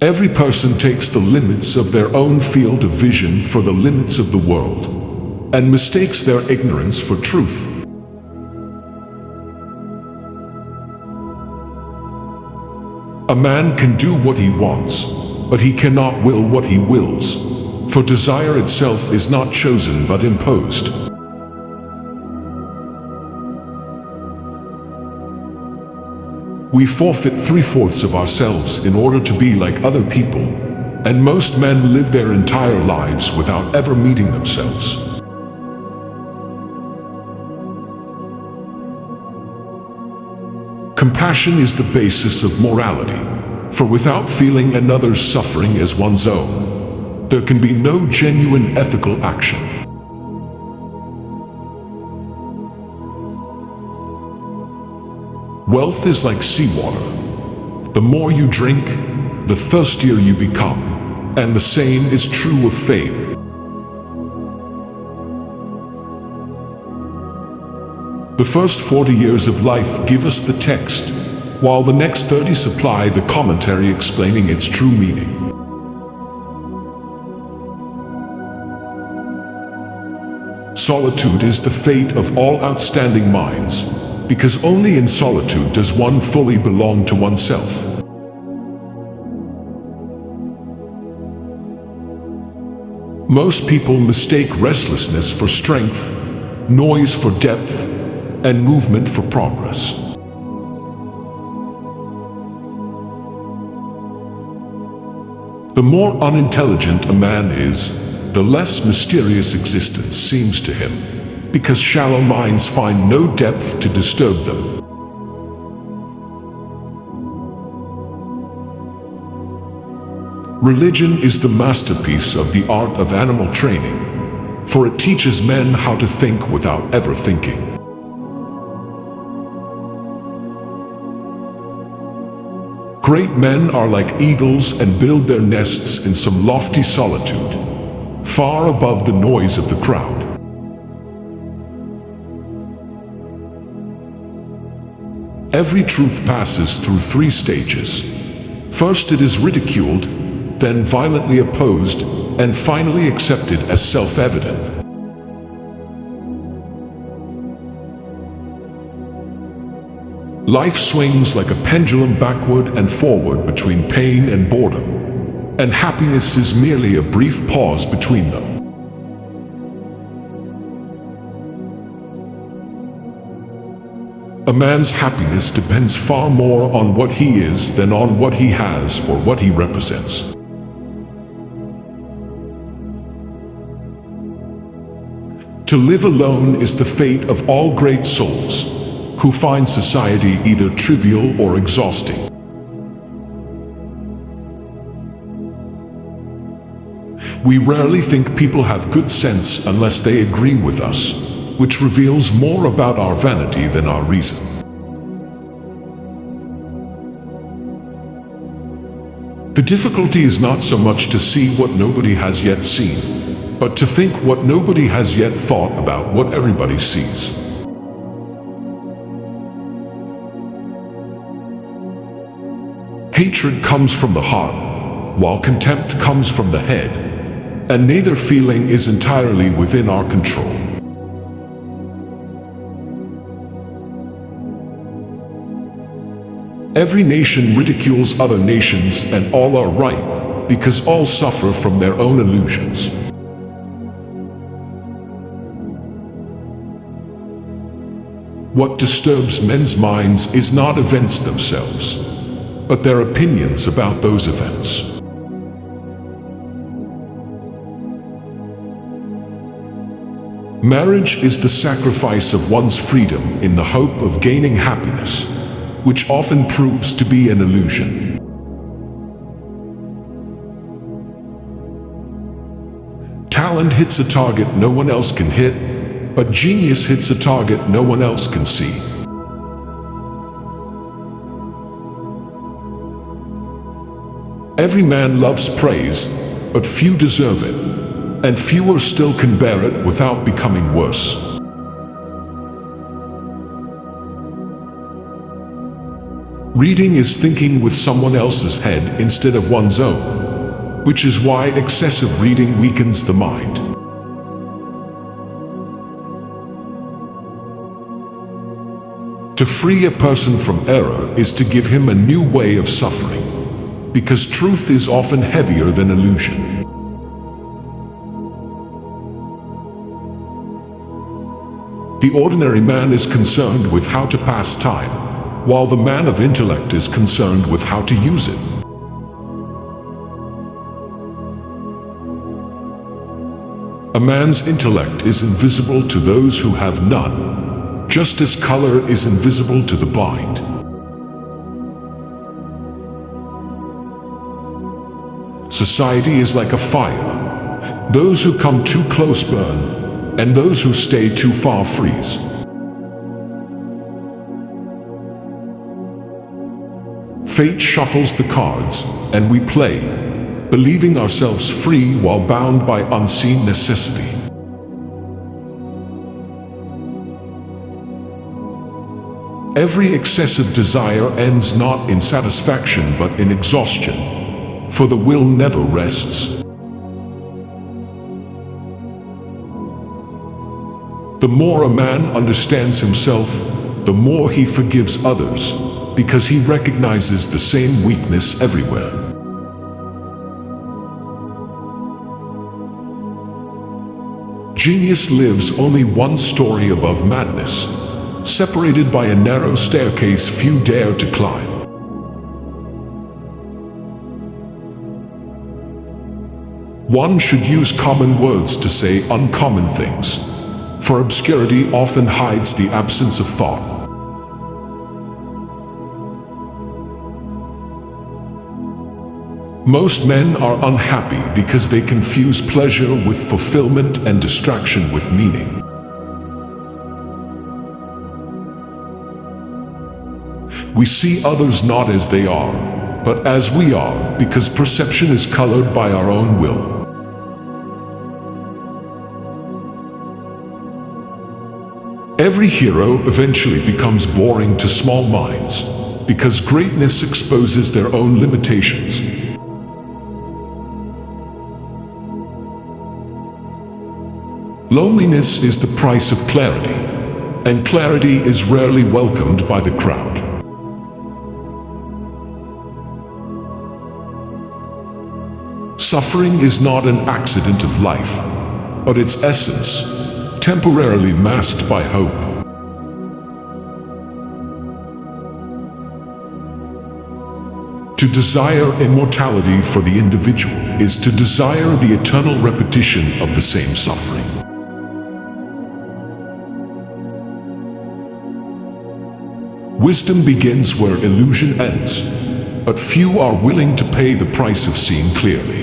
Every person takes the limits of their own field of vision for the limits of the world, and mistakes their ignorance for truth. A man can do what he wants, but he cannot will what he wills, for desire itself is not chosen but imposed. We forfeit 3/4 of ourselves in order to be like other people, and most men live their entire lives without ever meeting themselves. Compassion is the basis of morality, for without feeling another's suffering as one's own, there can be no genuine ethical action. Wealth is like seawater. The more you drink, the thirstier you become, and the same is true of fame. The first 40 years of life give us the text, while the next 30 supply the commentary explaining its true meaning. Solitude is the fate of all outstanding minds, because only in solitude does one fully belong to oneself. Most people mistake restlessness for strength, noise for depth, and movement for progress. The more unintelligent a man is, the less mysterious existence seems to him, because shallow minds find no depth to disturb them. Religion is the masterpiece of the art of animal training, for it teaches men how to think without ever thinking. Great men are like eagles and build their nests in some lofty solitude, far above the noise of the crowd. Every truth passes through 3 stages. First it is ridiculed, then violently opposed, and finally accepted as self-evident. Life swings like a pendulum backward and forward between pain and boredom, and happiness is merely a brief pause between them. A man's happiness depends far more on what he is than on what he has or what he represents. To live alone is the fate of all great souls, who find society either trivial or exhausting. We rarely think people have good sense unless they agree with us, which reveals more about our vanity than our reason. The difficulty is not so much to see what nobody has yet seen, but to think what nobody has yet thought about what everybody sees. Hatred comes from the heart, while contempt comes from the head, and neither feeling is entirely within our control. Every nation ridicules other nations, and all are right, because all suffer from their own illusions. What disturbs men's minds is not events themselves, but their opinions about those events. Marriage is the sacrifice of one's freedom in the hope of gaining happiness, which often proves to be an illusion. Talent hits a target no one else can hit, but genius hits a target no one else can see. Every man loves praise, but few deserve it, and fewer still can bear it without becoming worse. Reading is thinking with someone else's head instead of one's own, which is why excessive reading weakens the mind. To free a person from error is to give him a new way of suffering, because truth is often heavier than illusion. The ordinary man is concerned with how to pass time, while the man of intellect is concerned with how to use it. A man's intellect is invisible to those who have none, just as color is invisible to the blind. Society is like a fire. Those who come too close burn, and those who stay too far freeze. Fate shuffles the cards, and we play, believing ourselves free while bound by unseen necessity. Every excessive desire ends not in satisfaction but in exhaustion, for the will never rests. The more a man understands himself, the more he forgives others, because he recognizes the same weakness everywhere. Genius lives only one story above madness, separated by a narrow staircase few dare to climb. One should use common words to say uncommon things, for obscurity often hides the absence of thought. Most men are unhappy because they confuse pleasure with fulfillment and distraction with meaning. We see others not as they are, but as we are, because perception is colored by our own will. Every hero eventually becomes boring to small minds, because greatness exposes their own limitations. Loneliness is the price of clarity, and clarity is rarely welcomed by the crowd. Suffering is not an accident of life, but its essence, temporarily masked by hope. To desire immortality for the individual is to desire the eternal repetition of the same suffering. Wisdom begins where illusion ends, but few are willing to pay the price of seeing clearly.